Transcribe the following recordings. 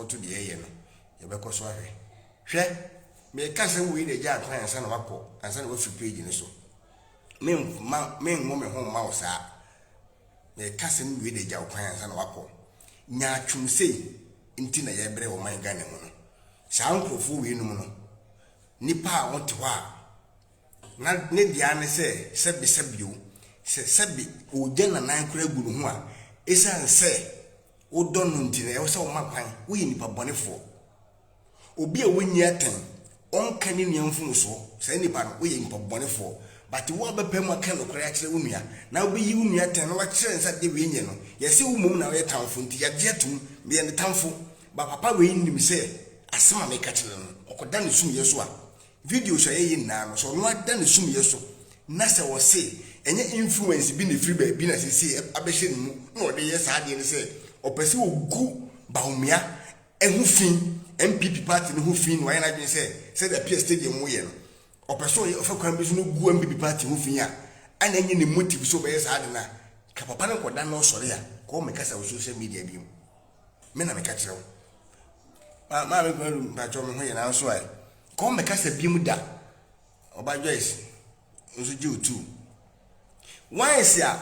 to the air, you be sorry. Share me cousin we the jar plan and son of Apple and son of page in so. Men woman home mouse are. Me cousin we the jar plan and son of Apple. Nya chum say, intina yabre or my gun. Sound for full in mono. Nipa want to wa. Not need the answer say, said you. Sabi o jena nan kura guru ho a esan se o don ntine e wo se o makwan wo yi nipa bonefo obi a wonyi aten on kan ni nfunu so se nipa no wo yi nipa bonefo but wo abepam aka no kura akire wo nua na wo yi wo nua ten no wa kire nsa de we nye no ye se wo mum na wo tamfo nti ya je tum be ne tamfo ba papa we nim se asema me ka kire no okoda ne sum yeso a video so ye na no so no ada ne sum yeso na se wo se enye influence bi ne free ba na sisi abehye ne mu na ode yes ade ne se opese ogu baumia ehufin NPP party ne hufin wa yana bin se the PS stadium wo ye no opese o fa kwan bi so no gu NPP party hufin a ana enye ne motive so be yes ade na ka papa ne koda na osore a ko me kasa social media bi me na me ka kirewo ma me ko ba cho me ho ye na so ai ko me kasa bi mu da oba Joyce nso ji otu why is ya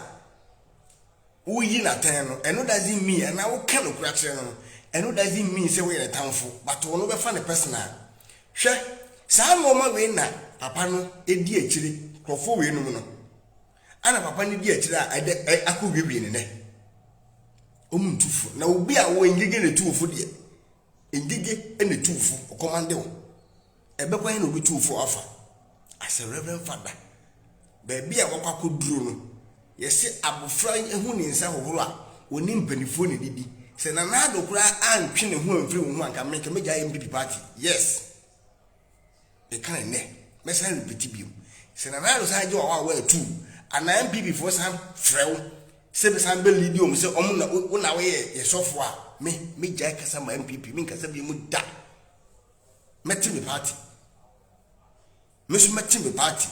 uyi na ten no eno doesn't mean and now can no kura no eno doesn't mean say we are tamfo but ono be fa ne personal hwe sa no ma we na papa no edi akire krofo we no no ana papa ne di akire a akogwewe ne ne omuntufu na obi a wo ngege ne tufu de ngege ene tufu okomande wo ebe kwan na obi tufu afa as a reverend father baby a wakwa duro no yesi abofra ehu ni nsa hohoro a oni mpanifo ne didi se na na adokura antwe ne ho amfiri ho anka meke meja NPP party yes e kan ne mesa repeat bio se na na do sa je wa tu ana NPP for sam frew se be sam be lead o se omu na una we ye sofo a me meja kasa ma NPP me kasa bi mu da meti me party me so meti me party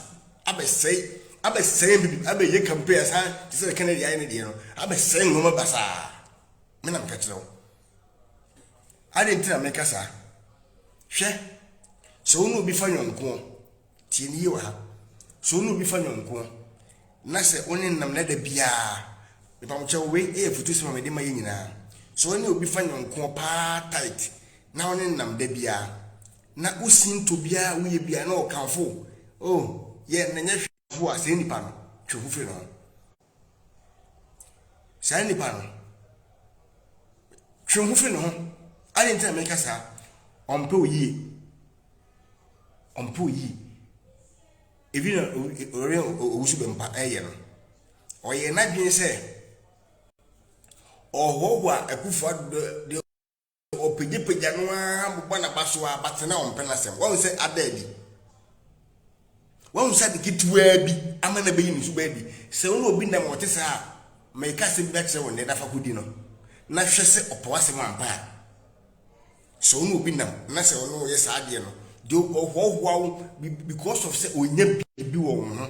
abesey bibi abeye campaign sa tise Kennedy ayi ne de no abesey ngoma basa me na me kachiro ade ntina me kasa hwe so no bi fa nyonko tie ni yewa ha so no bi fa nyonko na se oni nam na da bia me pa mo che we futu se ma me de ma nyina so oni obi fa nyonko pa tight na oni nam da bia na usin to bia wo ye bia na o kanfo oh ye na nya fu ase nipa no twehu fe no sai nipa no twehu fe no ali ntia me kasa ompe oyi ebi na ore owusu Bempah eye no oye na dwen se ohohwa akufu de opejepeja no ambogba na baso a batena ompe na sem won se adadi won said kitwa bi amana be yin su ba bi se won obi na mo te sa me ka se bi ba kse won ne dafa kudi no na hwe se opowase mampa so won obi na se won ye sa ade no do ohwohwo because of say onya bi won ho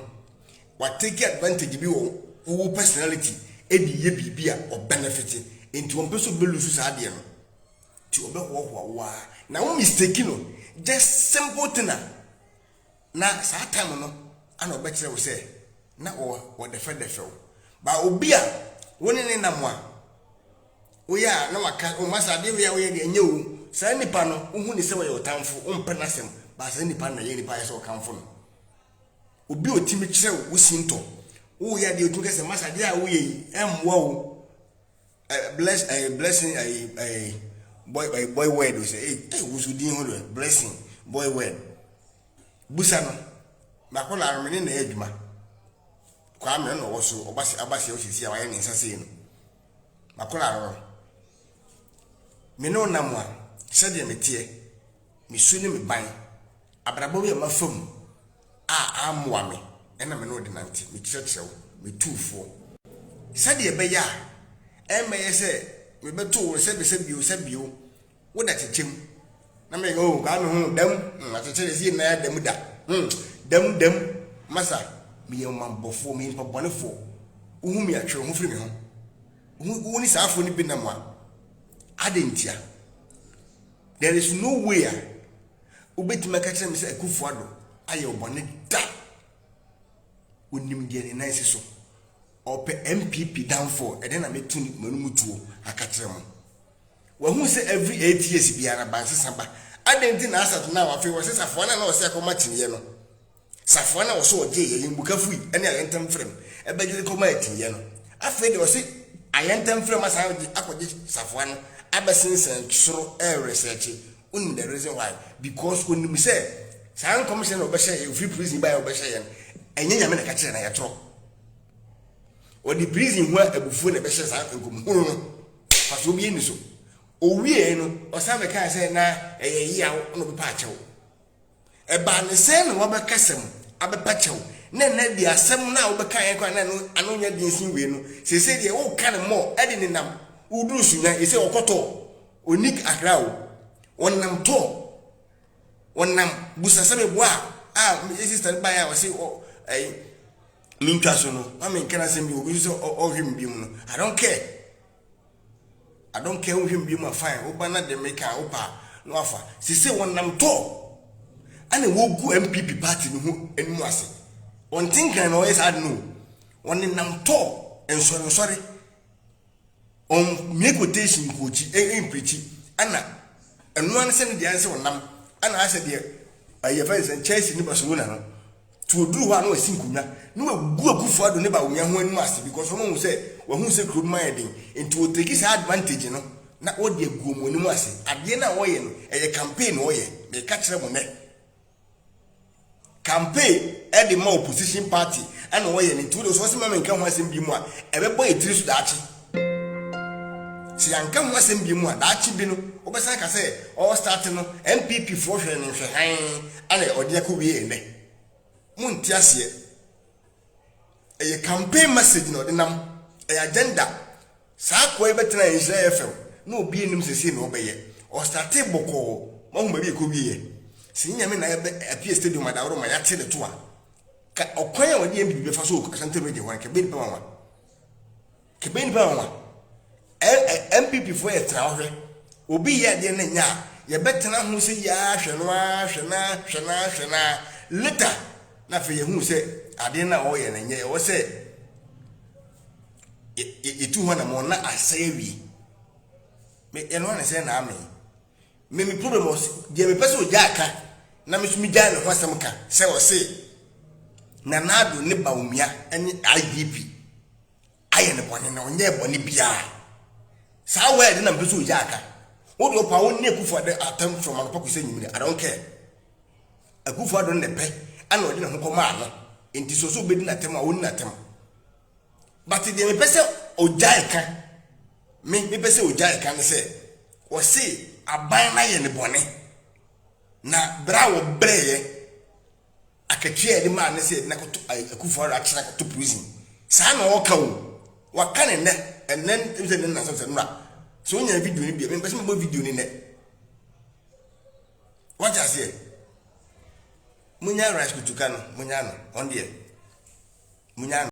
what take advantage bi won personality e bi ye bibia o benefit into won person be lose sa ade no ti obehwohwo wa na won mistake no just simple thing na sa time no ana obekire wo se na wo defe ba obi a woni ne namwa wo ya na waka o masa de we ya wo ye de enye sa nipa no hu ni se wo ye otamfo o mpe na sem ba sa nipa na ye nipa ye se o kamfo no obi otimi kire wo sinto wo ya de otu kese masa de a wo ye emwa wo blessing boy word we say hey wo so din ho blessing boy word busa no makola armene na adwuma kwa me no wo so abasi osisi a waye ne nsase no makola aro me no namwa sede metie me suni me ban abrabo bi mafam amwa me ena me no de nante me kyerɛkyerɛw me tufo sede be ya emeye se me beto wo se bio wo da kyekhem na me go ga me hu dam atete si na ya dam da dam masa me ye mambofo me pa bonefo uhu me atwe hu firi me ho uhu ni saafo ni bi na mo adentia There is no way ubetima ka kire me say Akufo-Addo aye obone da onim de ni nice so ope NPP downfall e den na metun manumutuo aka kire mo wa hu say every 8 years biara banse samba adenti na asat na wa fe wo sesafo na o se akoma tinye no safo na wo so oje ye mbukafu ene ayentem frem e begide koma tinye no afi de o se ayentem frem asa akoje safo no abesensen soro research on the reason why because when me say san commission obeshe you free prison by obeshe yen enye nyame na ka kire na yetro o di prison ho abufuo na beshe san nkomhuru no paso obi eni so owie no osame kan say na eyi a no be pa chew e ba ne say no wo be kasem abepa chew na di asem na wo be kan kwa na no anu nya di nsin we no se de wo kan mo e di ne nam uduru sunya e say okoto onik akrawo wonnam to wonnam busasebe bo a sister ba ya wasi eh mintwa so no ma men kana sem bi obi so ohwem bi mu no I don't care ohwem bi mu fine wo ba na de make a wo pa no afa sisi wonnam to ana wo gu NPP party no hu enimu ase won tinkan no is ad no wonnam to ensori on me quotation kochi preach ana enu an se ne de anse wonam ana ase de aye fa sen Chelsea ni Barcelona no to do wa no asinkunya no agu Akufo-Addo ne ba wonya ho anu ase because won hu se club man den into take his advantage no na o de agu mo anu ase ade na wo ye no eye campaign wo ye me ka kire mo ne campaign e de ma opposition party ana wo ye ne to do so se ma men kan ho asem bi mu a e be boy tiri su daachi si anka ho asem bi mu a daachi bi no obesan ka say all start no NPP for hwe ne hwe han ana ode akowie ene munti ase e campaign message no de nam e agenda saa ko e betena Israel FM no obi enim sese no obeye o start boko mo hu ba bi akowie si nyame na apie stadium adawro ma ya te de to a ka okwan a wode MPP be fa so asante meje wan ke be ni pa wa MPP for a travel obi ya de na nya ye betena hu se ya hwe na later na fe ye hu se ade na o ye na nya wo se itu ho na mo na asawi me eno na se na ame me problem was de me pese ojaka na me sumi ja ne ho asem ka se wo se na nado ne ba umia ene IDP aye ne bone na onye bone bia sa we de na pese ojaka wo do pa won ne Akufo-Addo atam from anopako se nyimire I don't care Akufo-Addo ne pe ana odi na ho koma ano enti so be di na tem a woni na tem but de me pese ojaka me pese ojaka ne se wo se aban na ye ne bone na bra wo breye akatwe de ma ne se na koto Akufo-Addo akira koto prison sa na wo ka wo wa ka ne enen se ne na so na so nya video ni bia me pese me video ni ne what just here munya rice kutuka no munya no on there munya